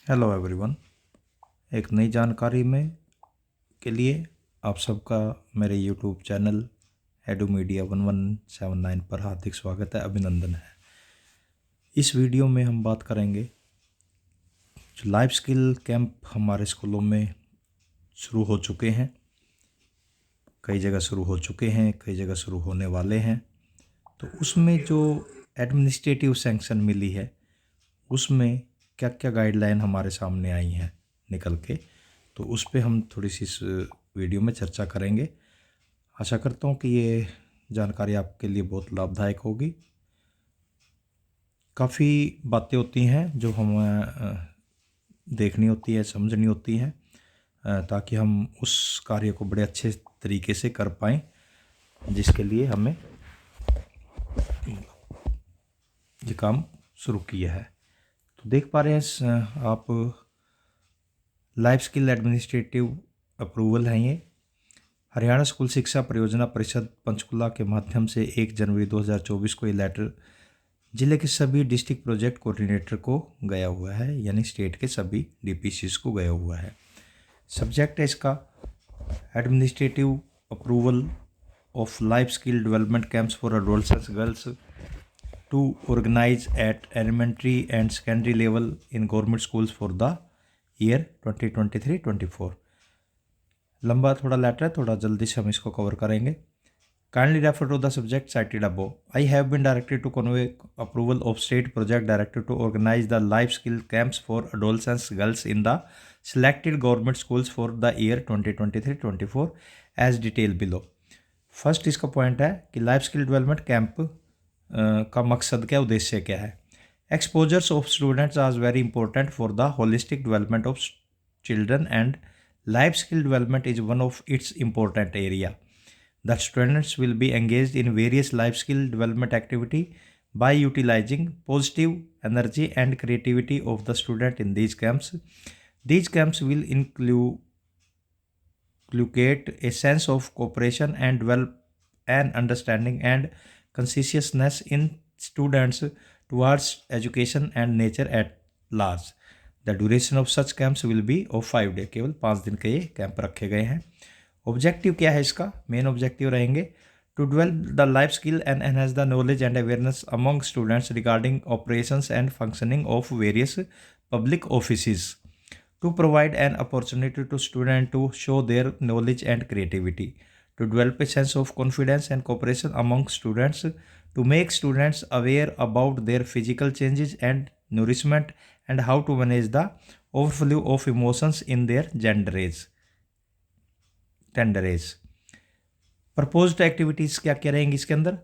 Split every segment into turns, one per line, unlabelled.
Hello everyone. एक नई जानकारी में के लिए आप सबका मेरे यूट्यूब चैनल एडू मीडिया 1179 पर हार्दिक स्वागत है, अभिनंदन है। इस वीडियो में हम बात करेंगे जो लाइफ स्किल कैंप हमारे स्कूलों में शुरू हो चुके हैं। कई जगह शुरू हो चुके हैं, कई जगह शुरू होने वाले हैं। तो उसमें जो एडमिनिस्ट्रेटिव सैंक्शन मिली है उसमें क्या क्या गाइडलाइन हमारे सामने आई हैं निकल के, तो उस पर हम थोड़ी सी इस वीडियो में चर्चा करेंगे। आशा करता हूँ कि ये जानकारी आपके लिए बहुत लाभदायक होगी। काफ़ी बातें होती हैं जो हमें देखनी होती है, समझनी होती हैं, ताकि हम उस कार्य को बड़े अच्छे तरीके से कर पाएँ जिसके लिए हमें ये काम शुरू किया है। तो देख पा रहे हैं आप, लाइफ स्किल एडमिनिस्ट्रेटिव अप्रूवल है ये। हरियाणा स्कूल शिक्षा परियोजना परिषद पंचकुला के माध्यम से 1 जनवरी 2024 को ये लेटर जिले के सभी डिस्ट्रिक्ट प्रोजेक्ट कोऑर्डिनेटर को गया हुआ है, यानी स्टेट के सभी डीपीसीस को गया हुआ है। सब्जेक्ट है इसका administrative approval of life skill development camps for adolescents girls to organize at elementary and secondary level in government schools for the year 2023-24। लंबा थोड़ा लेटर है, थोड़ा जल्दी से हम इसको कवर करेंगे। Kindly refer to the subject cited above. I have been directed to convey approval of state project director to organize the life skill camps for adolescents girls in the selected government schools for the year 2023-24 as detail below. First इसका point है कि life skill development camp का मकसद क्या, उद्देश्य क्या है। Exposures of students are very important for the holistic development of children and life skill development is one of its important area. The students will be engaged in various life skill development activity by utilizing positive energy and creativity of the student in these camps. These camps will inculcate a sense of cooperation and develop an understanding and conscientiousness in students towards education and nature at large. The duration of such camps will be of 5 days। केवल 5 दिन के ये camp रखे गए हैं। Objective क्या है इसका, मेन ऑब्जेक्टिव रहेंगे to develop the life skill and enhance the knowledge and awareness among students regarding operations and functioning of various public offices, to provide an opportunity to students to show their knowledge and creativity, to develop a sense of confidence and cooperation among students, to make students aware about their physical changes and nourishment and how to manage the overflow of emotions in their tender age। Proposed activities क्या क्या रहेंगी इसके अंदर,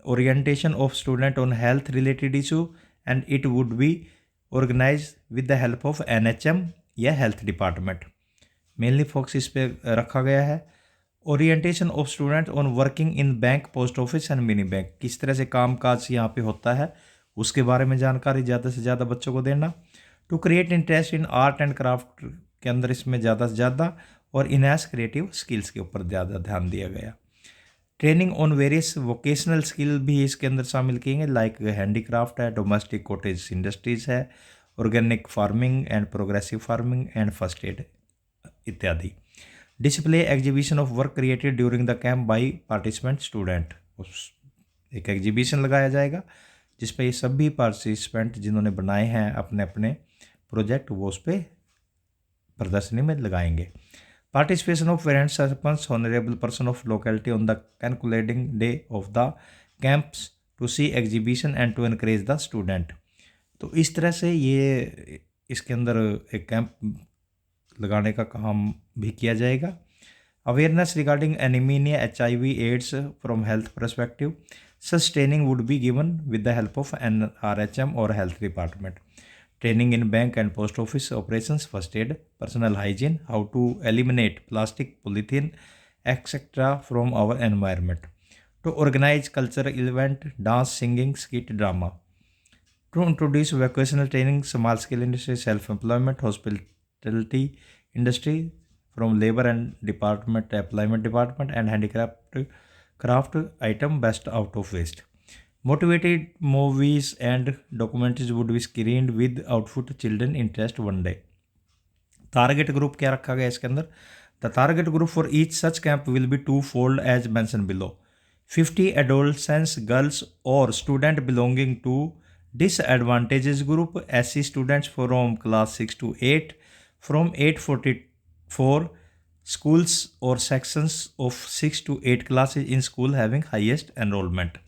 orientation of student on health related issue and it would be organise with the help of NHM या health department. Mainly focus इस पे रखा गया है। Orientation of student on working in bank, post office and mini bank, किस तरह से काम काज यहाँ पे होता है उसके बारे में जानकारी ज़्यादा से ज़्यादा बच्चों को देना। To create interest in art and craft के अंदर इसमें ज़्यादा से ज़्यादा और इनहैंस क्रिएटिव स्किल्स के ऊपर ज़्यादा ध्यान दिया गया। Training on various vocational skill भी इसके अंदर शामिल किए, लाइक हैंडीक्राफ्ट है, डोमेस्टिक कॉटेज इंडस्ट्रीज है, organic farming and progressive farming and first aid इत्यादि। Display exhibition of work created during the camp by participant student, एक एग्जीबिशन लगाया जाएगा जिस पे ये सभी पार्टिसिपेंट जिन्होंने बनाए हैं अपने अपने प्रोजेक्ट वो उस पर प्रदर्शनी में लगाएंगे। Participation of parents, serpents, honorable person of locality on the concluding day of the camps to see exhibition and to encourage the student। तो इस तरह से ये इसके अंदर एक कैंप लगाने का काम भी किया जाएगा। Awareness regarding anaemia, HIV, AIDS from health perspective, such training would be given with the help of NRHM और health department. Training in bank and post office operations, first aid, personal hygiene, how to eliminate plastic, polythene, etc. from our environment. To organize cultural event, dance, singing, skit, drama. To introduce vocational training, small scale industry, self-employment, hospitality industry, from labor and department, employment department, and handicraft craft item best out of waste. Motivated movies and documentaries would be screened with output children interest one day. Target group क्या रखा गया इसके अंदर? The target group for each such camp will be two fold as mention below. 50 adolescents, girls or student belonging to disadvantages group, SC students from class 6 to 8 from 844 schools or sections of 6 to 8 classes in school having highest enrollment.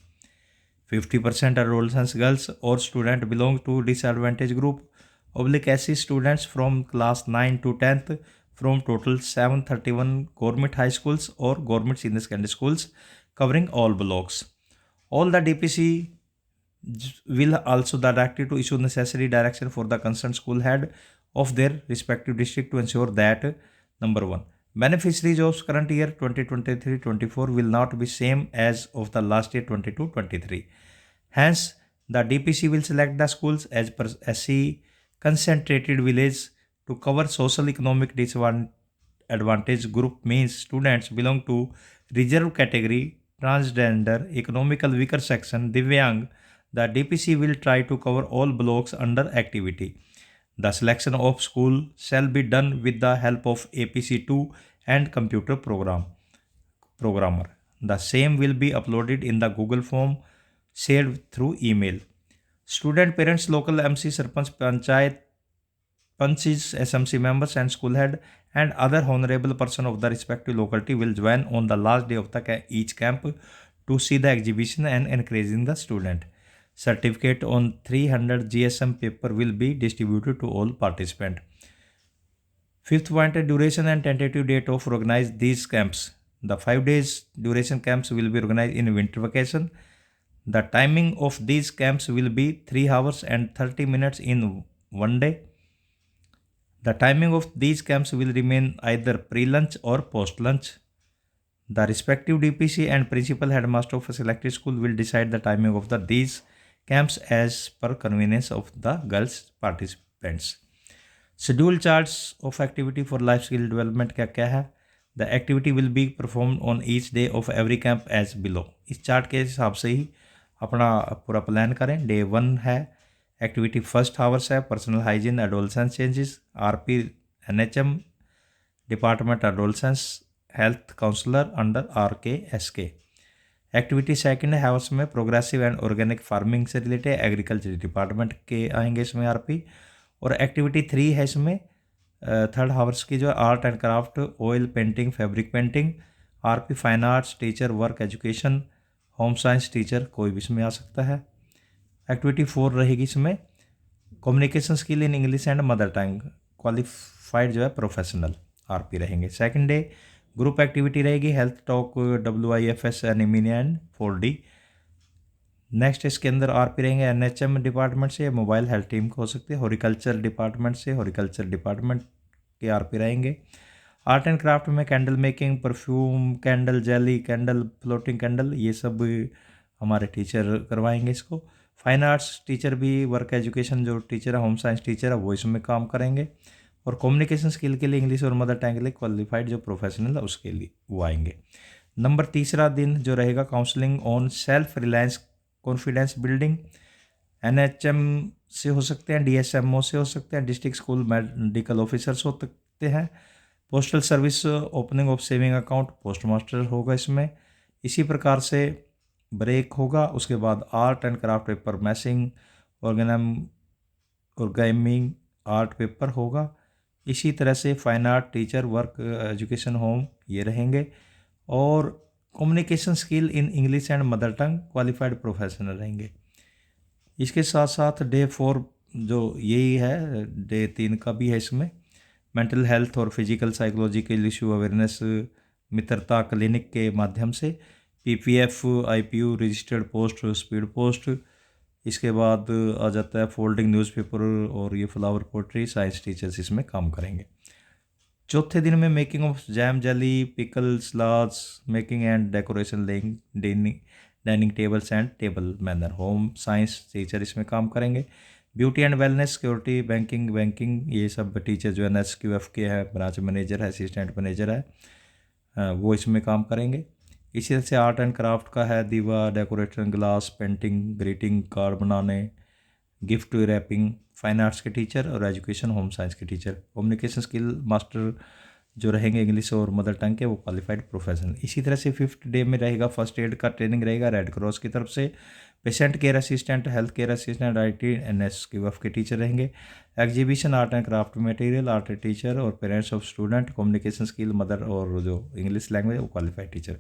50% adolescents, girls or student belong to disadvantaged group oblique SC students from class 9 to 10th from total 731 government high schools or government senior secondary schools covering all blocks. All the DPC will also directed to issue necessary direction for the concerned school head of their respective district to ensure that number 1, beneficiaries of current year 2023-24 will not be same as of the last year 22-23. Hence, the DPC will select the schools as per SC concentrated village to cover social economic disadvantage group means students belong to reserve category, transgender, economical weaker section, Divyang. The DPC will try to cover all blocks under activity. The selection of school shall be done with the help of APC2 and computer programmer. The same will be uploaded in the Google form shared through email. Student parents, local MC, Sarpanch, Panchayat, Panchis, SMC members and school head and other honorable person of the respective locality will join on the last day of each camp to see the exhibition and encouraging the student. Certificate on 300 GSM paper will be distributed to all participants. Fifth point, duration and tentative date of organize these camps. The 5 days duration camps will be organized in winter vacation. The timing of these camps will be 3 hours and 30 minutes in one day. The timing of these camps will remain either pre-lunch or post-lunch. The respective DPC and principal headmaster of a selected school will decide the timing of these camps as per convenience of the girls participants. Schedule charts of activity for life skill development क्या है? The activity will be performed on each day of every camp as below. इस chart के हिसाब से ही अपना पूरा plan करें. Day 1 है एक्टिविटी फर्स्ट हावर्स है personal hygiene adolescence changes, RP NHM department adolescence health counsellor under RKSK. Activity second hours में प्रोग्रेसिव एंड ऑर्गेनिक फार्मिंग से रिलेटेड एग्रीकल्चर डिपार्टमेंट के आएंगे इसमें RP. और एक्टिविटी 3 है इसमें थर्ड हावर्स की जो art and craft, oil painting, fabric painting, RP fine arts, teacher work education, home science teacher कोई भी इसमें आ सकता है. एक्टिविटी 4 रहेगी इसमें communication skill in English and mother tongue qualified जो है प्रोफेशनल RP रहेंगे. सेकंड डे ग्रुप एक्टिविटी रहेगी health talk, WIFS anaemia and 4D. Next इसके अंदर RP रहेंगे NHM डिपार्टमेंट से, मोबाइल हेल्थ टीम को हो सकती है. हॉरिकल्चर डिपार्टमेंट से हॉरिकल्चर डिपार्टमेंट के RP रहेंगे. आर्ट एंड क्राफ्ट में candle making, perfume, candle jelly, candle floating candle, ये सब हमारे टीचर करवाएंगे इसको. फाइन आर्ट्स टीचर भी, वर्क एजुकेशन जो टीचर है, होम साइंस टीचर है, वो इसमें काम करेंगे. और कम्युनिकेशन स्किल के लिए इंग्लिश और मदर टंग के लिए क्वालिफाइड जो प्रोफेशनल है उसके लिए वो आएंगे. नंबर तीसरा दिन जो रहेगा counselling on self reliance confidence building. NHM से हो सकते हैं, DSMO से हो सकते हैं, डिस्ट्रिक्ट स्कूल मेडिकल ऑफिसर्स हो सकते हैं. Postal service opening of saving account post master होगा इसमें. इसी प्रकार से ब्रेक होगा. उसके बाद art and craft paper massing, origami art paper होगा. इसी तरह से fine art teacher work education home ये रहेंगे. और communication skill in English and mother tongue qualified professional रहेंगे. इसके साथ साथ डे 4 जो यही है, डे 3 का भी है इसमें मेंटल हेल्थ और फिजिकल साइकोलॉजिकल इशू अवेयरनेस मित्रता क्लिनिक के माध्यम से. PPF IPU registered post, speed post. इसके बाद आ जाता है फोल्डिंग न्यूज़पेपर और ये फ्लावर पोट्री, साइंस टीचर्स इसमें काम करेंगे. चौथे दिन में making of jam jelly, pickle, salads, making and decoration, laying dining tables and table manner, home science teacher इसमें काम करेंगे. Beauty and wellness, security, banking ये सब टीचर जो है SQF के है, ब्रांच मैनेजर है, असिस्टेंट मैनेजर है, वो इसमें काम करेंगे. इसी तरह से आर्ट एंड क्राफ्ट का है, दीवा, decoration, glass, painting, greeting card बनाने, गिफ्ट रैपिंग, फाइन आर्ट्स के टीचर, और एजुकेशन होम साइंस के टीचर। कम्युनिकेशन स्किल मास्टर जो रहेंगे इंग्लिश और मदर टंग के, वो क्वालिफाइड प्रोफेशनल। इसी तरह से 5th डे में रहेगा फर्स्ट एड का ट्रेनिंग रहेगा रेड क्रॉस की तरफ से। Patient care assistant, health care assistant, IT NS QF के टीचर रहेंगे। Exhibition art and craft material, art teacher और parents of student, communication skill mother और जो इंग्लिश लैंग्वेज वो क्वालिफाइड टीचर।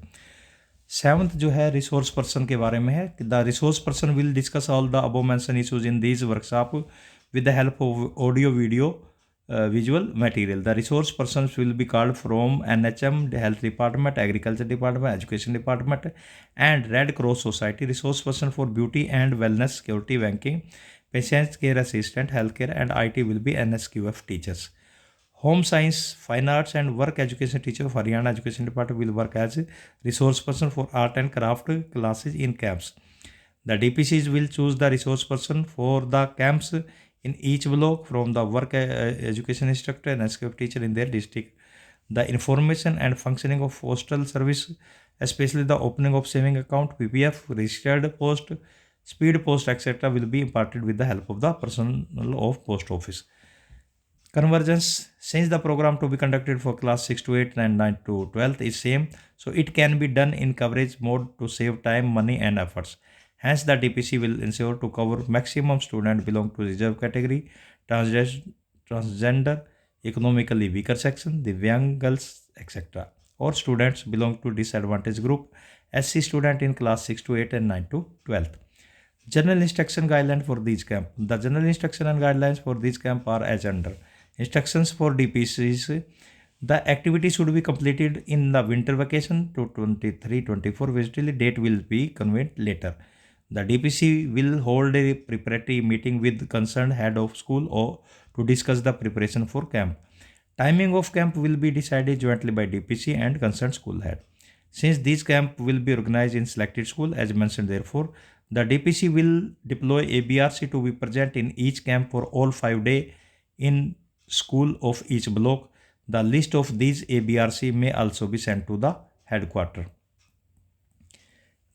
7th जो है रिसोर्स पर्सन के बारे में है। The resource person will discuss all the above mentioned issues in this workshop with the help of audio video visual material. The resource persons will be called from NHM, Health Department, Agriculture Department, Education Department, and Red Cross Society. Resource person for beauty and wellness, security, banking, patient care assistant, healthcare, and IT will be NSQF teachers. Home science, fine arts, and work education teacher of Haryana Education Department will work as resource person for art and craft classes in camps. The DPCs will choose the resource person for the camps in each block from the work education instructor and SQF teacher in their district. The information and functioning of postal service, especially the opening of saving account, PPF, registered post, speed post, etc., will be imparted with the help of the personnel of post office. Convergence, since the program to be conducted for class 6 to 8 and 9 to 12th is same, so it can be done in coverage mode to save time, money, and efforts. Hence, the DPC will ensure to cover maximum students belong to reserve category, transgender, economically weaker section, Divyang girls, etc., or students belong to disadvantaged group, SC student in class 6 to 8 and 9 to 12th. General instruction guideline for these camp. The general instruction and guidelines for these camp are as under. Instructions for DPCs. The activity should be completed in the winter vacation to 23-24. Visibly date will be conveyed later. The DPC will hold a preparatory meeting with concerned head of school or to discuss the preparation for camp. Timing of camp will be decided jointly by DPC and concerned school head. Since these camp will be organized in selected school as mentioned, therefore, the DPC will deploy a BRC to be present in each camp for all 5 days in school of each block. The list of these ABRC may also be sent to the headquarters.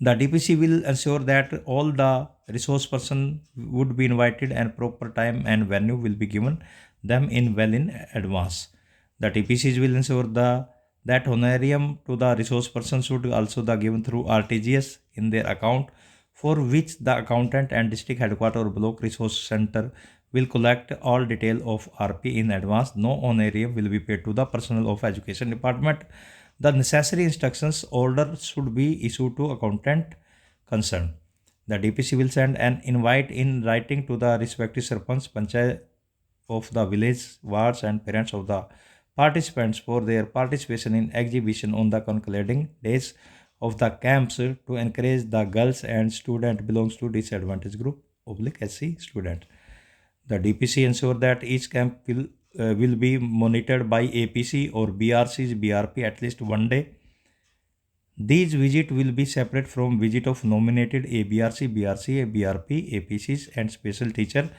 The DPC will ensure that all the resource person would be invited and proper time and venue will be given them in well in advance. The DPCs will ensure that honorarium to the resource person should also be given through RTGS in their account, for which the accountant and district headquarter or block resource center will collect all detail of RP in advance. No honorarium will be paid to the personnel of education department. The necessary instructions order should be issued to accountant concerned. The DPC will send an invite in writing to the respective sarpanch, panchayat of the village, wards, and parents of the participants for their participation in exhibition on the concluding days of the camps to encourage the girls and student belongs to disadvantaged group (SC student. The DPC ensure that each camp will be monitored by APC or BRC's BRP at least one day. These visit will be separate from visit of nominated ABRC, BRC, BRP, APCs, and special teacher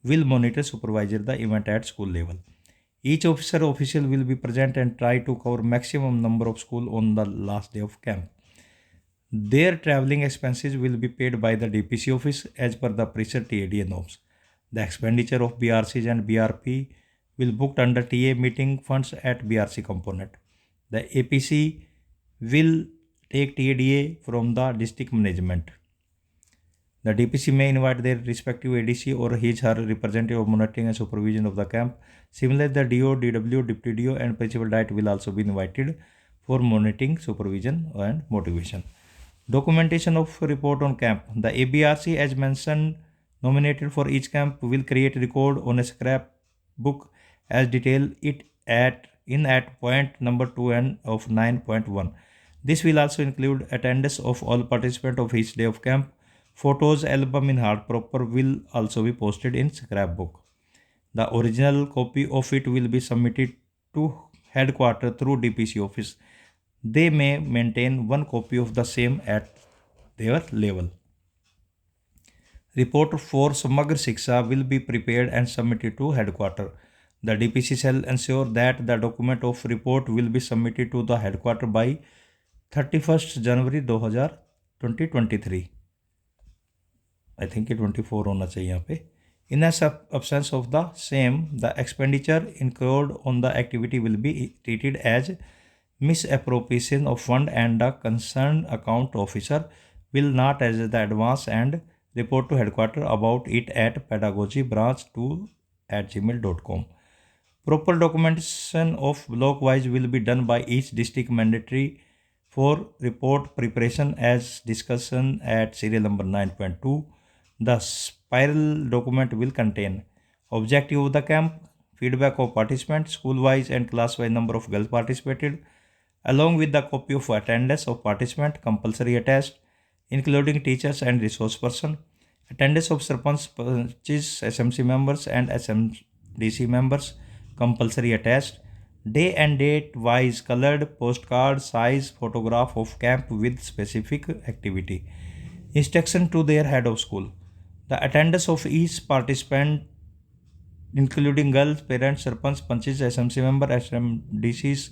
will monitor supervisor the event at school level. Each officer official will be present and try to cover maximum number of school on the last day of camp. Their travelling expenses will be paid by the DPC office as per the pressure TAD norms. The expenditure of BRCs and BRP will booked under TA meeting funds at BRC component. The APC will take TADA from the district management. The DPC may invite their respective ADC or his her representative of monitoring and supervision of the camp. Similarly, the DO, DW, Deputy DO, and Principal Diet will also be invited for monitoring, supervision, and motivation. Documentation of report on camp. The ABRC, as mentioned, nominated for each camp will create record on a scrap book as detailed it at point number 2 and of 9.1. This will also include attendance of all participants of each day of camp. Photos album in hard proper will also be posted in scrapbook. The original copy of it will be submitted to headquarters through DPC office. They may maintain one copy of the same at their level. Report for Samagra Shiksha will be prepared and submitted to headquarters. The DPC shall ensure that the document of report will be submitted to the headquarters by 31 January 2023। I think ये 24 होना चाहिए यहाँ पे। In the absence of the same, the expenditure incurred on the activity will be treated as misappropriation of fund, and the concerned account officer will not as the advance and report to headquarters about it at pedagogybranch2@gmail.com. Proper documentation of block wise will be done by each district mandatory for report preparation as discussion at serial number 9.2. The spiral document will contain objective of the camp, feedback of participants, school-wise and class-wise number of girls participated, along with the copy of attendance of participant compulsory attached, including teachers and resource person, attendance of sarpanch, panches, SMC members and SMDC members compulsory attached, day and date wise colored postcard size photograph of camp with specific activity, instruction to their head of school. The attendance of each participant, including girls, parents, sarpanch, panches, SMC member, SMDCs,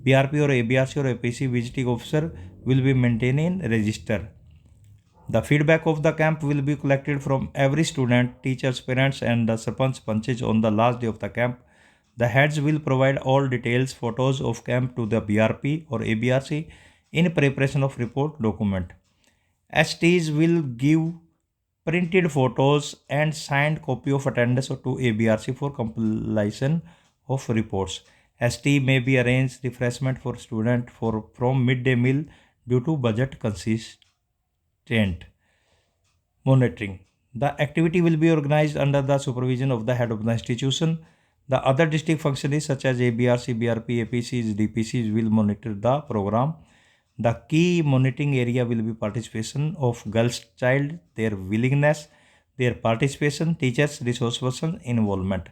BRP or ABRC or APC visiting officer will be maintained in register. The feedback of the camp will be collected from every student, teachers, parents and the sarpanch panches on the last day of the camp. The heads will provide all details, photos of camp to the BRP or ABRC in preparation of report document. STs will give printed photos and signed copy of attendance to ABRC for compilation of reports. ST may be arranged refreshment for student from midday meal due to budget constraint. Monitoring. The activity will be organized under the supervision of the head of the institution. The other district functionaries such as ABRC, BRP, APCs, DPCs will monitor the program. The key monitoring area will be participation of girls child, their willingness, their participation, teachers, resource person involvement.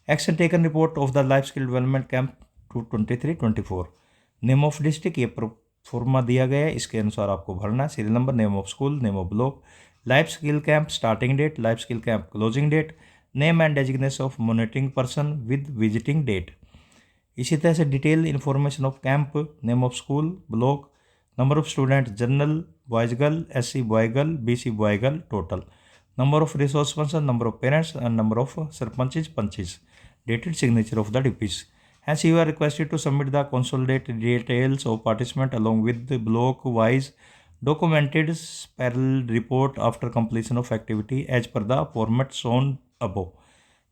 Action taken report of the life skill development camp 223-24. Name of district ये format दिया गया है, इसके अनुसार आपको भरना। Serial number, name of school, name of block, life skill camp starting date, life skill camp closing date, name and designation of monitoring person with visiting date. इसी तरह से detail information of camp, name of school, block, number of students general boys girl, SC boy girl, BC boy girl total, number of resource person, number of parents and number of panches, dated signature of the DPs. Hence you are requested to submit the consolidated details of participant along with the block wise documented spiral report after completion of activity as per the format shown above.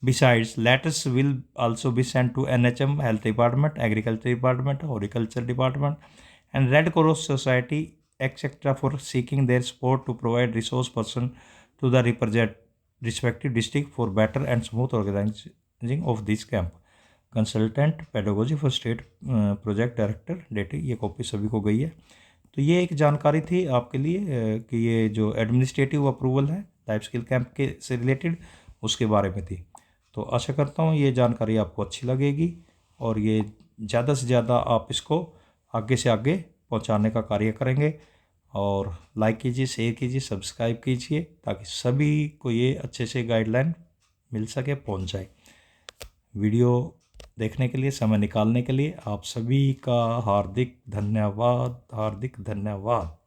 Besides, letters will also be sent to NHM, Health Department, Agriculture Department, Horticulture Department and Red Cross Society, etc. for seeking their support to provide resource person to the respective district for better and smooth organizing of this camp. Consultant pedagogy for state project director deity, ये copy सभी को गई है। तो ये एक जानकारी थी आपके लिए कि ये जो एडमिनिस्ट्रेटिव अप्रूवल है लाइफ स्किल कैंप के से रिलेटेड उसके बारे में थी। तो आशा करता हूँ ये जानकारी आपको अच्छी लगेगी और ये ज़्यादा से ज़्यादा आप इसको आगे से आगे पहुंचाने का कार्य करेंगे। और लाइक कीजिए, शेयर कीजिए, सब्सक्राइब कीजिए ताकि सभी को ये अच्छे से गाइडलाइन मिल सके, पहुंच जाए। वीडियो देखने के लिए, समय निकालने के लिए आप सभी का हार्दिक धन्यवाद, हार्दिक धन्यवाद।